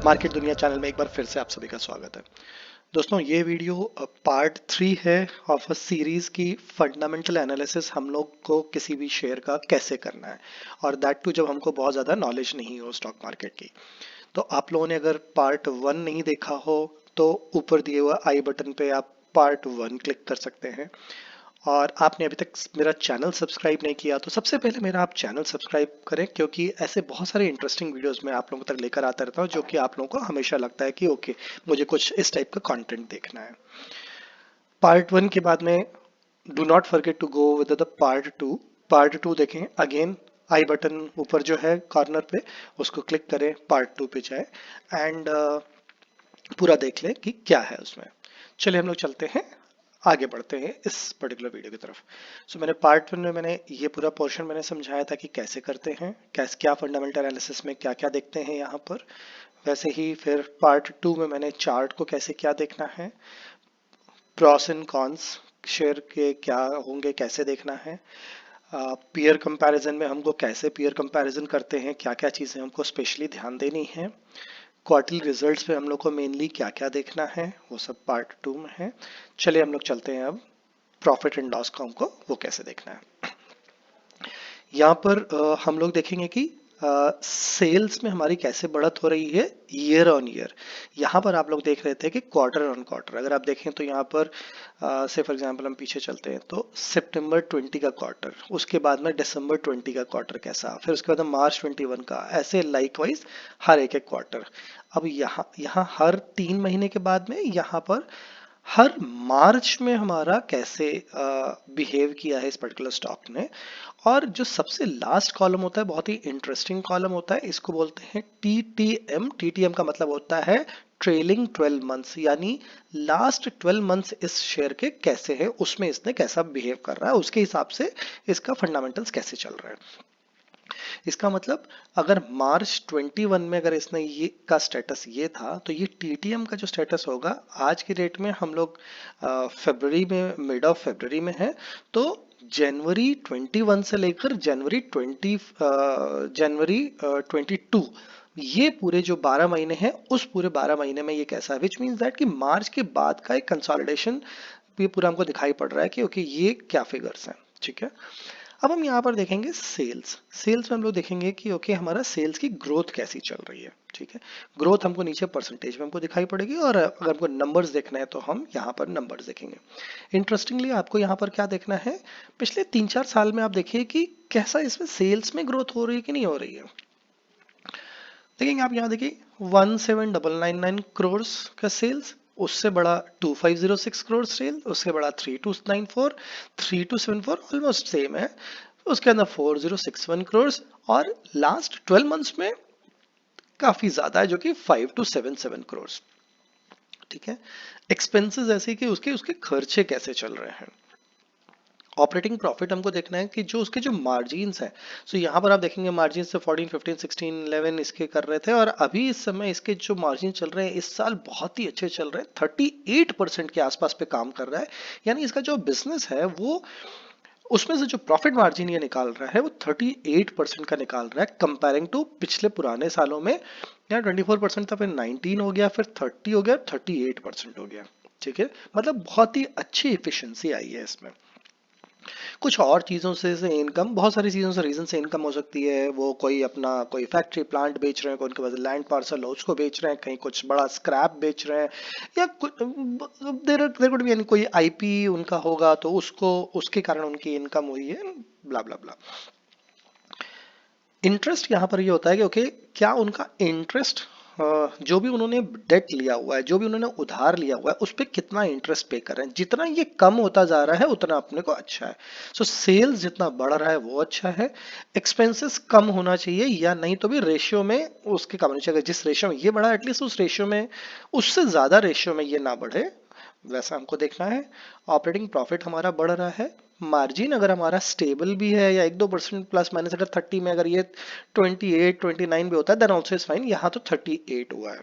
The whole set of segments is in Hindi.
मार्केट दुनिया चैनल में एक बार फिर से आप सभी का स्वागत है। दोस्तों, ये वीडियो पार्ट 3 है ऑफ अ सीरीज की फंडामेंटल एनालिसिस हम लोग को किसी भी शेयर का कैसे करना है, और दैट टू जब हमको बहुत ज़्यादा नॉलेज नहीं हो स्टॉक मार्केट की। तो आप लोगों ने अगर पार्ट 1 नहीं देखा हो तो ऊपर दिए हुए आई बटन पे आप पार्ट 1 क्लिक कर सकते हैं। और आपने अभी तक मेरा चैनल सब्सक्राइब नहीं किया तो सबसे पहले मेरा आप चैनल सब्सक्राइब करें, क्योंकि ऐसे बहुत सारे इंटरेस्टिंग वीडियोस मैं आप लोगों तक लेकर आता रहता हूँ जो कि आप लोगों को हमेशा लगता है कि ओके, मुझे कुछ इस टाइप का कंटेंट देखना है। पार्ट 1 के बाद में do not forget to go with the part 2 देखें अगेन। आई बटन ऊपर जो है कॉर्नर पे उसको क्लिक करें, पार्ट 2 पे जाए एंड पूरा देख लें कि क्या है उसमें। चलिए हम लोग चलते हैं, आगे बढ़ते हैं इस पर्टिकुलर वीडियो की तरफ। सो मैंने पार्ट 1 में मैंने ये पूरा पोर्शन मैंने समझाया था कि कैसे करते हैं, कैसे क्या फंडामेंटल एनालिसिस में क्या क्या देखते हैं यहाँ पर। वैसे ही फिर पार्ट 2 में मैंने चार्ट को कैसे क्या देखना है, प्रॉस एंड कॉन्स शेयर के क्या होंगे कैसे देखना है, पीयर कंपैरिजन में हमको कैसे पीयर कंपैरिजन करते हैं, क्या क्या चीज़ें हमको स्पेशली ध्यान देनी है, क्वार्टरली रिजल्ट्स पे हम लोग को मेनली क्या क्या देखना है, वो सब पार्ट 2 में है। चलिए हम लोग चलते हैं अब प्रॉफिट एंड लॉस को हमको वो कैसे देखना है। यहाँ पर हम लोग देखेंगे कि सेल्स में हमारी कैसे बढ़त हो रही है ईयर ऑन ईयर। यहाँ पर आप लोग देख रहे थे कि क्वार्टर ऑन क्वार्टर अगर आप देखें तो यहाँ पर से फॉर एग्जांपल हम पीछे चलते हैं तो सितंबर 20 का क्वार्टर, उसके बाद में दिसंबर 20 का क्वार्टर कैसा, फिर उसके बाद में मार्च 21 का, ऐसे लाइक वाइज हर एक एक क्वार्टर। अब यहाँ यहाँ हर 3 महीने के बाद में यहाँ पर हर मार्च में हमारा कैसे बिहेव किया है इस पर्टिकुलर स्टॉक ने। और जो सबसे लास्ट कॉलम होता है बहुत ही इंटरेस्टिंग कॉलम होता है, इसको बोलते हैं टीटीएम। टीटीएम का मतलब होता है ट्रेलिंग 12 मंथ्स, यानी लास्ट 12 मंथ्स इस शेयर के कैसे हैं, उसमें इसने कैसा बिहेव कर रहा है, उसके हिसाब से इसका फंडामेंटल्स कैसे चल रहा है। इसका मतलब अगर मार्च 21 में अगर इसने ये का स्टेटस ये था तो ये टीटीएम का जो स्टेटस होगा आज की डेट में हम लोग फरवरी में, मिड ऑफ फरवरी में है, तो जनवरी 21 से लेकर जनवरी 22, ये पूरे जो 12 महीने हैं उस पूरे 12 महीने में ये कैसा है, विच मीन्स दैट कि मार्च के बाद का एक कंसोलिडेशन ये पूरा हमको दिखाई पड़ रहा है कि ओके ये क्या फिगर्स हैं। ठीक है, अब हम यहाँ पर देखेंगे सेल्स। सेल्स में हम लोग देखेंगे कि ओके हमारा सेल्स की ग्रोथ कैसी चल रही है। ठीक है, ग्रोथ हमको नीचे परसेंटेज में हमको दिखाई पड़ेगी, और अगर हमको नंबर्स देखना है तो हम यहाँ पर नंबर्स देखेंगे। इंटरेस्टिंगली आपको यहाँ पर क्या देखना है, पिछले 3-4 साल में आप देखिए कि कैसा इसमें सेल्स में ग्रोथ हो रही है कि नहीं हो रही है। देखेंगे आप यहाँ देखिए 17,999 करोड़ का सेल्स, उससे बड़ा 2506 करोड़ सेल, उससे बड़ा 3294, 3274 ऑलमोस्ट सेम है, उसके अंदर 4061 करोड़, और लास्ट 12 मंथ्स में काफी ज्यादा है जो कि 5277 करोड़। ठीक है, एक्सपेंसेस ऐसे कि उसके उसके खर्चे कैसे चल रहे हैं। ऑपरेटिंग प्रॉफिट हमको देखना है कि जो उसके जो मार्जिन्स है, सो यहाँ पर आप देखेंगे मार्जिन से 14, 15, 16, 11 इसके कर रहे थे, और अभी इस समय इसके जो मार्जिन चल रहे हैं इस साल बहुत ही अच्छे चल रहे हैं, 38% के आसपास पे काम कर रहा है। यानी इसका जो बिजनेस है वो, उसमें से जो प्रॉफिट मार्जिन ये निकाल रहा है वो 38% का निकाल रहा है, कंपेयरिंग टू पिछले पुराने सालों में यहाँ 24% था, फिर 19 हो गया, फिर 30 हो गया, 38% हो गया। ठीक है, मतलब बहुत ही अच्छी इफिशियंसी आई है इसमें। कुछ और चीज़ों से इनकम, बहुत सारी चीज़ों से रीजन से इनकम हो सकती है, वो कोई अपना कोई फैक्ट्री प्लांट बेच रहे हैं, कोई उनके पास लैंड पार्सल हो उसको बेच रहे हैं, कहीं कुछ बड़ा स्क्रैप बेच रहे हैं, या देर कुड भी, यानी कोई आईपी उनका होगा तो उसको उसके कारण उनकी इनकम हुई है, ब्ला ब्ला ब्ला। इंटरेस्ट यहाँ पर ये होता है कि ओके क्या उनका इंटरेस्ट, जो भी उन्होंने डेट लिया हुआ है, जो भी उन्होंने उधार लिया हुआ है, उस पर कितना इंटरेस्ट पे कर रहे हैं, जितना ये कम होता जा रहा है उतना अपने को अच्छा है। सो सेल्स जितना बढ़ रहा है वो अच्छा है, एक्सपेंसेस कम होना चाहिए, या नहीं तो भी रेशियो में उसके कम होना चाहिए। जिस रेशियो में ये बढ़ा एटलीस्ट उस रेशियो में, उससे ज्यादा रेशियो में ये ना बढ़े, वैसा हमको देखना है। ऑपरेटिंग प्रॉफिट हमारा बढ़ रहा है, मार्जिन अगर हमारा स्टेबल भी है या 1-2% प्लस माइनस, अगर 30 में अगर ये 28, 29 भी होता है देन ऑल्सो इज फाइन, यहाँ तो 38 हुआ है।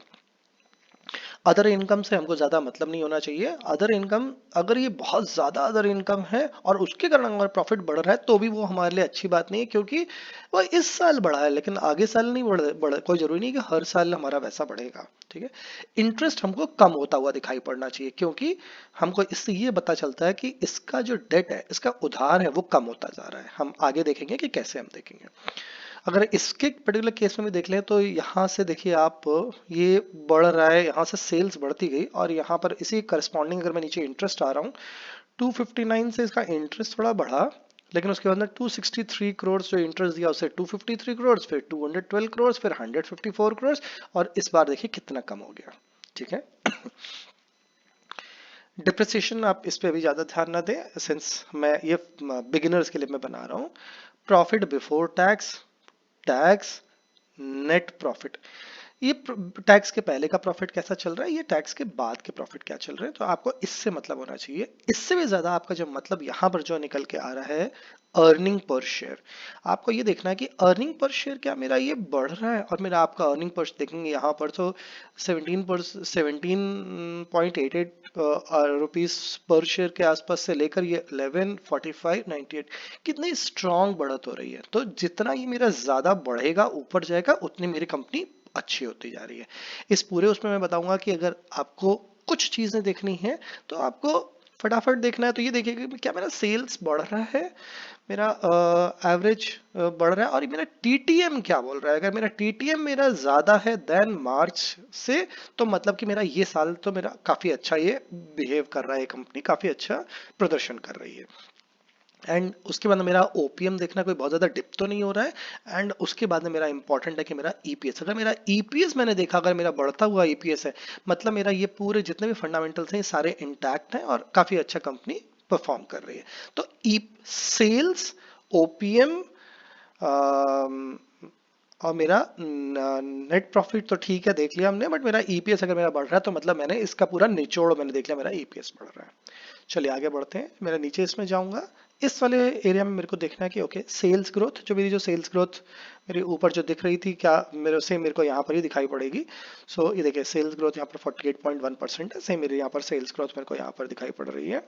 अदर इनकम से हमको ज्यादा मतलब नहीं होना चाहिए। अदर इनकम अगर ये बहुत ज्यादा अदर इनकम है और उसके कारण हमारा प्रॉफिट बढ़ रहा है तो भी वो हमारे लिए अच्छी बात नहीं है, क्योंकि वो इस साल बढ़ा है लेकिन आगे साल नहीं बढ़ कोई जरूरी नहीं कि हर साल हमारा वैसा बढ़ेगा। ठीक है, इंटरेस्ट हमको कम होता हुआ दिखाई पड़ना चाहिए, क्योंकि हमको इससे ये पता चलता है कि इसका जो डेट है, इसका उधार है, वो कम होता जा रहा है। हम आगे देखेंगे कि कैसे हम देखेंगे। अगर इसके पर्टिकुलर केस में भी देख लें तो यहाँ से देखिए आप, ये बढ़ रहा है, यहाँ से सेल्स बढ़ती गई और यहाँ पर इसी करस्पॉन्डिंग अगर मैं नीचे इंटरेस्ट आ रहा हूँ 259 से इसका इंटरेस्ट थोड़ा बढ़ा, लेकिन उसके बाद 263 करोड़ जो इंटरेस्ट दिया उसे 253 करोड़, फिर 212 करोड़, फिर 154 करोड़, और इस बार देखिए कितना कम हो गया। ठीक है, डिप्रिसिएशन आप इस पे अभी ज्यादा ध्यान ना दें, सिंस मैं ये बिगिनर्स के लिए मैं बना रहा हूँ। Profit before tax, tax, net profit, ये टैक्स के पहले का प्रॉफिट कैसा चल रहा है, ये टैक्स के बाद के प्रॉफिट क्या चल रहे हैं, तो आपको इससे मतलब होना चाहिए। इससे भी ज्यादा आपका जो मतलब यहाँ पर जो निकल के आ रहा है अर्निंग पर शेयर, आपको ये देखना है कि अर्निंग पर शेयर क्या मेरा ये बढ़ रहा है, और मेरा आपका अर्निंग पर देखेंगे यहाँ पर तो 17.88 रुपीस पर शेयर के आसपास से लेकर ये 1145.98 कितनी स्ट्रांग बढ़त हो रही है। तो जितना ये मेरा ज्यादा बढ़ेगा ऊपर जाएगा उतनी मेरी कंपनी अच्छी होती जा रही है। इस पूरे उसमें मैं बताऊंगा कि अगर आपको कुछ चीजें देखनी है तो आपको फटाफट देखना है, तो ये देखिए कि क्या मेरा सेल्स बढ़ रहा है, मेरा एवरेज बढ़ रहा है, और ये मेरा टीटीएम क्या बोल रहा है। अगर मेरा टीटीएम मेरा ज्यादा है देन मार्च से, तो मतलब कि मेरा ये साल तो मेरा काफी अच्छा ये बिहेव कर रहा है, कंपनी काफी अच्छा प्रदर्शन कर रही है। एंड उसके बाद मेरा ओपीएम देखना, कोई बहुत ज्यादा डिप तो नहीं हो रहा है। एंड उसके बाद में मेरा इंपॉर्टेंट है कि मेरा ईपीएस, अगर मेरा ईपीएस मैंने देखा अगर मेरा बढ़ता हुआ ईपीएस है, मतलब मेरा ये पूरे जितने भी फंडामेंटल्स हैं सारे इंटैक्ट हैं और काफी अच्छा कंपनी परफॉर्म कर रही है। तो ई सेल्स, ओपीएम और मेरा नेट प्रॉफिट तो ठीक है देख लिया हमने, बट मेरा ईपीएस अगर मेरा बढ़ रहा है तो मतलब मैंने इसका पूरा निचोड़ मैंने देख लिया, मेरा ईपीएस बढ़ रहा है। चलिए आगे बढ़ते हैं, मेरा नीचे इसमें जाऊंगा। इस वाले एरिया में मेरे को देखना है कि ओके सेल्स ग्रोथ, जो मेरी जो सेल्स ग्रोथ मेरे ऊपर जो दिख रही थी क्या मेरे को यहाँ पर ही दिखाई पड़ेगी। सो ये देखिए सेल्स ग्रोथ यहाँ पर 48.1% है, सेम मेरे यहाँ पर सेल्स ग्रोथ मेरे को यहाँ पर दिखाई पड़ रही है।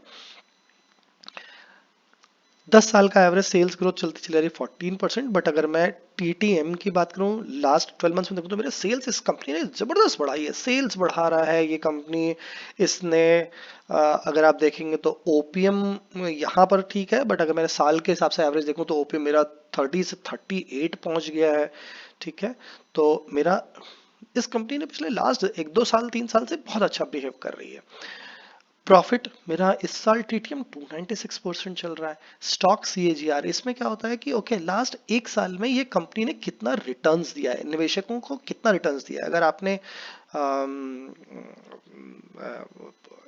10 साल का एवरेज सेल्स ग्रोथ चलती चली रही 14%, बट अगर मैं टीटीएम की बात करूं लास्ट 12 मंथ्स में देखूं तो मेरे सेल्स इस कंपनी ने जबरदस्त बढ़ाई है, सेल्स बढ़ा रहा है ये कंपनी। इसने अगर आप देखेंगे तो ओपीएम यहाँ पर ठीक है, बट अगर मैंने साल के हिसाब से एवरेज देखूं तो ओपीएम मेरा 30 से 38 पहुंच गया है। ठीक है, तो मेरा इस कंपनी ने पिछले लास्ट 1-2 साल 3 साल से बहुत अच्छा बिहेव कर रही है। प्रॉफिट मेरा इस साल टीटीएम 296% चल रहा है। स्टॉक सीएजीआर, इसमें क्या होता है कि ओके लास्ट एक साल में ये कंपनी ने कितना रिटर्न्स दिया है, निवेशकों को कितना रिटर्न्स दिया है। अगर आपने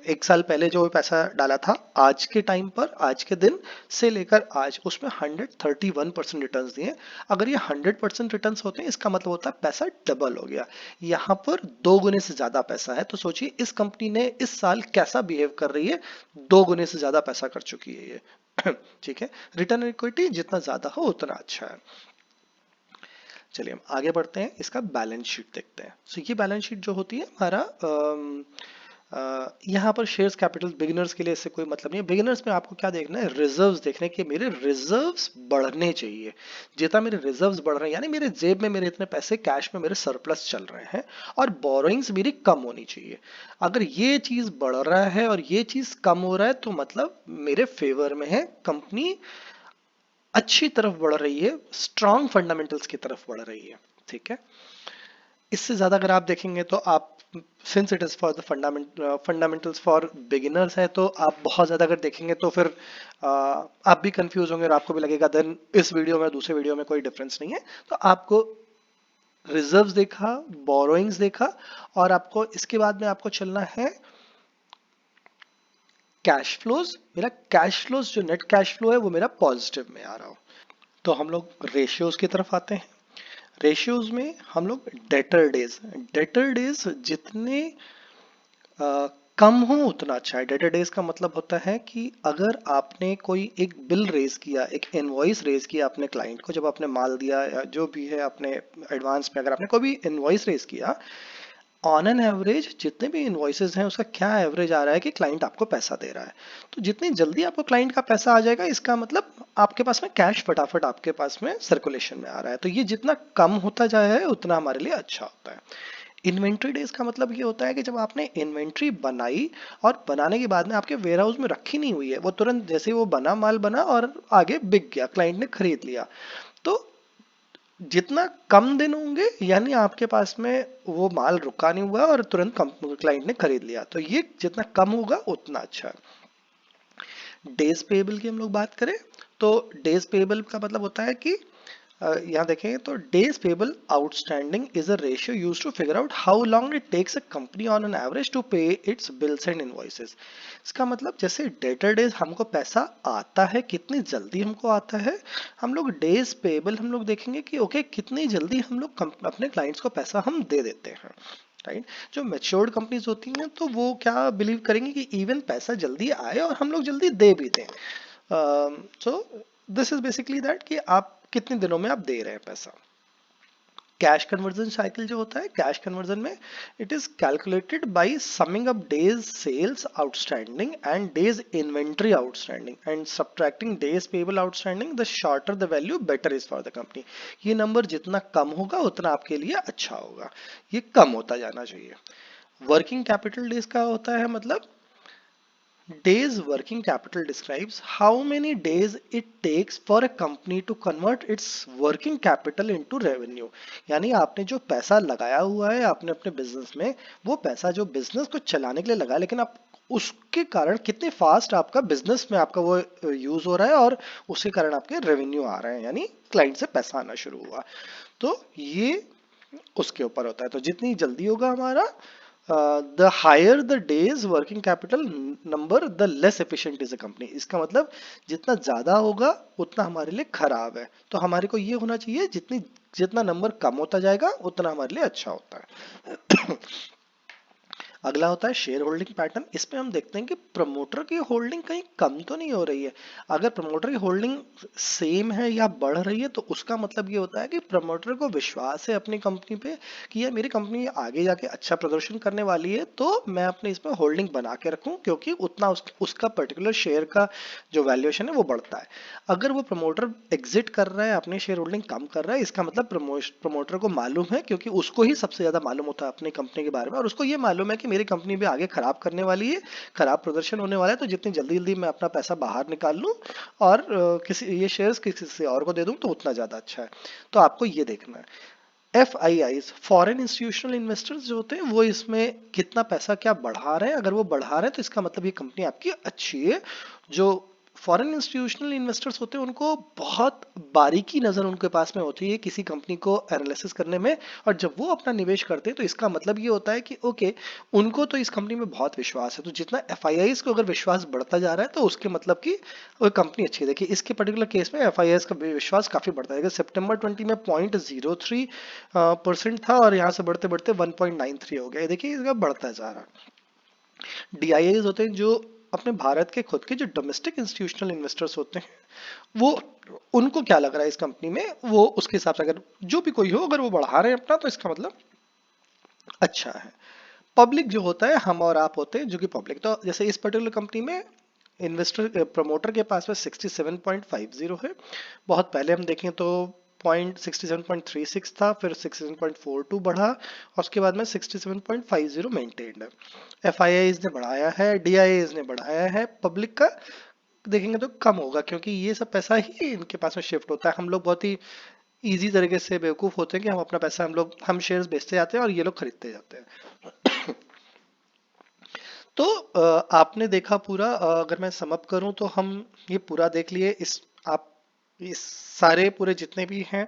एक साल पहले जो पैसा डाला था आज के टाइम पर, आज के दिन से लेकर आज, उसमें 131% रिटर्न्स दिए। अगर ये 100% रिटर्न्स होते हैं इसका मतलब होता है पैसा डबल हो गया, यहाँ पर 2 गुने से ज्यादा पैसा है। तो सोचिए इस कंपनी ने इस साल कैसा बिहेव कर रही है, 2 गुने से ज्यादा पैसा कर चुकी है ये। ठीक है, रिटर्न इक्विटी जितना ज्यादा हो उतना अच्छा है। चलिए हम आगे बढ़ते हैं, इसका बैलेंस शीट देखते हैं। सो ये बैलेंस शीट जो होती है हमारा यहाँ पर शेयर्स कैपिटल बिगिनर्स के लिए इससे कोई मतलब नहीं है। बिगिनर्स में आपको क्या देखना है, रिजर्व्स देखने के, मेरे रिजर्व्स बढ़ने चाहिए। जितना मेरे रिजर्व्स बढ़ रहे हैं यानी मेरे जेब में मेरे इतने पैसे कैश में मेरे सरप्लस चल रहे हैं, और बोरोइंग्स मेरी कम होनी चाहिए। अगर ये चीज बढ़ रहा है और ये चीज कम हो रहा है तो मतलब मेरे फेवर में है, कंपनी अच्छी तरफ बढ़ रही है, स्ट्रॉन्ग फंडामेंटल्स की तरफ बढ़ रही है। ठीक है, इससे ज्यादा अगर आप देखेंगे तो आप, since it is for the fundamentals for beginners है, तो आप बहुत ज्यादा अगर देखेंगे तो फिर आप भी कंफ्यूज होंगे और आपको भी लगेगा देन इस वीडियो में दूसरे वीडियो में कोई डिफरेंस नहीं है। तो आपको रिजर्व्स देखा, बोरोइंग्स देखा, और आपको इसके बाद में आपको चलना है कैश फ्लोज। मेरा कैश फ्लोज जो नेट कैश फ्लो है वो मेरा पॉजिटिव में आ रहा हो। तो हम लोग रेशियोज की तरफ आते हैं। रेशियोज में हम लोग डेटर डेज जितने कम हो उतना अच्छा है। डेटर डेज का मतलब होता है कि अगर आपने कोई एक बिल रेज किया, एक इनवॉइस रेज किया अपने क्लाइंट को, जब आपने माल दिया या जो भी है अपने एडवांस में, अगर आपने कोई भी इनवॉइस रेज किया, ऑन एन एवरेज जितने भी इनवॉइसेस हैं उसका क्या एवरेज आ रहा है कि क्लाइंट आपको पैसा दे रहा है। तो जितनी जल्दी आपको क्लाइंट का पैसा आ जाएगा इसका मतलब आपके पास में कैश फटाफट आपके पास में सर्कुलेशन में आ रहा है। तो ये जितना कम होता जाए उतना हमारे लिए अच्छा होता है। इन्वेंट्री डेज का मतलब ये होता है कि जब आपने इन्वेंट्री बनाई और बनाने के बाद में आपके वेयर हाउस में रखी नहीं हुई है, वो तुरंत जैसे ही वो बना माल बना और आगे बिक गया, क्लाइंट ने खरीद लिया, तो जितना कम दिन होंगे यानी आपके पास में वो माल रुका नहीं हुआ और तुरंत क्लाइंट ने खरीद लिया, तो ये जितना कम होगा उतना अच्छा है। डेज पेबल की हम लोग बात करें तो डेज पेबल का मतलब होता है कि यहाँ देखें तो days payable outstanding is a ratio used to figure out how long it takes a company on an average to pay its bills and invoices. इसका मतलब जैसे डेटर डेज हमको पैसा आता है कितनी जल्दी हमको आता है, हम लोग डेज पेबल हम लोग देखेंगे कि ओके कितनी जल्दी हम लोग अपने क्लाइंट्स को पैसा हम दे देते हैं, राइट। जो मेच्योर्ड कंपनीज होती हैं तो वो क्या बिलीव करेंगे कि इवन पैसा जल्दी आए और हम लोग जल्दी दे भी दें। So this is basically that कि आप कितने दिनों में आप दे रहे हैं पैसा। कैश कन्वर्जन साइकिल जो होता है, कैश कन्वर्जन में it is calculated by summing up days sales outstanding and days inventory outstanding and subtracting days payable outstanding, the shorter the value better is for the company. ये नंबर जितना कम होगा उतना आपके लिए अच्छा होगा, ये कम होता जाना चाहिए। वर्किंग कैपिटल डेज का होता है मतलब days working capital describes how many days it takes for a company to convert its working capital into revenue। यानी आपने जो पैसा लगाया हुआ है आपने अपने बिजनेस में, वो पैसा जो बिजनेस को चलाने के लिए लगाया, लेकिन आप उसके कारण कितने फास्ट आपका बिजनेस में आपका वो यूज हो रहा है और उसके कारण आपके रेवेन्यू आ रहे हैं, यानी क्लाइंट से पैसा आना शुरू हुआ। तो ये उसके ऊपर होता है। तो जितनी जल्दी होगा हमारा the higher the days working capital number the less efficient is a company. इसका मतलब जितना ज्यादा होगा उतना हमारे लिए खराब है। तो हमारे को ये होना चाहिए जितना नंबर कम होता जाएगा उतना हमारे लिए अच्छा होता है। अगला होता है शेयर होल्डिंग पैटर्न। इसमें हम देखते हैं कि प्रमोटर की होल्डिंग कहीं कम तो नहीं हो रही है। अगर प्रमोटर की होल्डिंग सेम है या बढ़ रही है तो उसका मतलब ये होता है कि प्रमोटर को विश्वास है अपनी कंपनी पे कि ये मेरी कंपनी आगे जाके अच्छा प्रदर्शन करने वाली है, तो मैं अपने इसमें होल्डिंग बना के रखूं क्योंकि उतना उसका पर्टिकुलर शेयर का जो वैल्यूएशन है वो बढ़ता है। अगर वो प्रमोटर एग्जिट कर रहा है, अपनी शेयर होल्डिंग कम कर रहा है, इसका मतलब प्रमोटर को मालूम है, क्योंकि उसको ही सबसे ज्यादा मालूम होता है अपनी कंपनी के बारे में, और उसको ये मालूम है कि मेरी कंपनी भी आगे खराब करने वाली है, खराब प्रदर्शन होने वाला है, तो जितनी जल्दी जल्दी मैं अपना पैसा बाहर निकाल लूं और किसी ये शेयर्स किसी से और को दे दूं तो उतना ज्यादा अच्छा है। तो आपको ये देखना है। FIIs फॉरेन इंस्टीट्यूशनल इन्वेस्टर्स जो होते हैं वो इसमें कितना पैसा क्या बढ़ा रहे हैं, अगर वो बढ़ा रहे हैं तो इसका मतलब ये कंपनी आपकी अच्छी है। जो फॉरेन इंस्टीट्यूशनल इन्वेस्टर्स होते हैं उनको बहुत बारीकी नजर उनके पास में होती है किसी कंपनी को एनालिसिस करने में, और जब वो अपना निवेश करते हैं तो इसका मतलब ये होता है कि ओके उनको तो इस कंपनी में बहुत विश्वास है। तो जितना FIIs को अगर विश्वास बढ़ता जा रहा है तो उसके मतलब कि वो कंपनी अच्छी है। देखिए इसके पर्टिकुलर केस में FIIs का विश्वास काफी बढ़ता है। सितंबर 20 में 0.03% था और यहाँ से बढ़ते बढ़ते 1.93 हो गया। देखिए इसका बढ़ता जा रहा है। DIAs होते हैं जो अपने भारत के खुद के जो डोमेस्टिक इंस्टीट्यूशनल इन्वेस्टर्स होते हैं, वो उनको क्या लग रहा है इस कंपनी में, वो उसके हिसाब से अगर जो भी कोई हो अगर वो बढ़ा रहे हैं अपना तो इसका मतलब अच्छा है। पब्लिक जो होता है हम और आप होते हैं जो कि पब्लिक, तो जैसे इस पर्टिकुलर कंपनी में इन्वेस्टर प्रमोटर के पास में 67.50 है। बहुत पहले हम देखें तो 67.36 था, फिर 67.42 बढ़ा और उसके बाद में 67.50 मेंटेन्ड है। FIIs ने बढ़ाया है, DIAs ने बढ़ाया है, पब्लिक का देखेंगे तो कम होगा क्योंकि ये सब पैसा ही इनके पास में शिफ्ट होता है। हम लोग बहुत ही इजी तरीके से बेवकूफ होते हैं कि हम अपना पैसा हम शेयर्स बेचते जाते हैं और ये लोग खरीदते जाते हैं। तो आपने देखा पूरा, अगर मैं समअप करूं तो हम ये पूरा देख लिए। इस सारे पूरे जितने भी हैं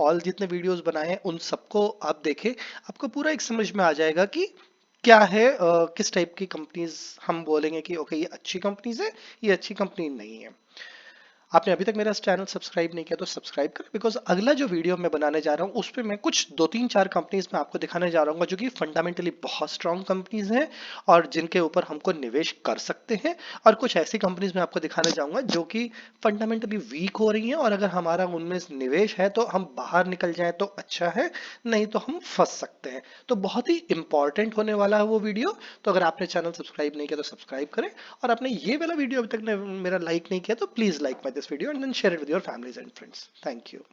ऑल जितने वीडियोस बनाए हैं उन सबको आप देखें, आपको पूरा एक समझ में आ जाएगा कि क्या है, किस टाइप की कंपनीज हम बोलेंगे कि ओके ये अच्छी कंपनीज है, ये अच्छी कंपनी नहीं है। आपने अभी तक मेरा चैनल सब्सक्राइब नहीं किया तो सब्सक्राइब करें, बिकॉज अगला जो वीडियो मैं बनाने जा रहा हूँ उस पर मैं कुछ 2 3 4 कंपनीज में आपको दिखाने जा रहा हूँ जो कि फंडामेंटली बहुत स्ट्रांग कंपनीज हैं और जिनके ऊपर हमको निवेश कर सकते हैं, और कुछ ऐसी कंपनीज में आपको दिखाने जाऊंगा जो कि फंडामेंटली वीक हो रही हैं, और अगर हमारा उनमें निवेश है तो हम बाहर निकल जाए तो अच्छा है, नहीं तो हम फंस सकते हैं। तो बहुत ही इंपॉर्टेंट होने वाला है वो वीडियो। तो अगर आपने चैनल सब्सक्राइब नहीं किया तो सब्सक्राइब करें, और आपने ये वाला वीडियो अभी तक मेरा लाइक नहीं किया तो please like my this video and then share it with your families and friends. Thank you.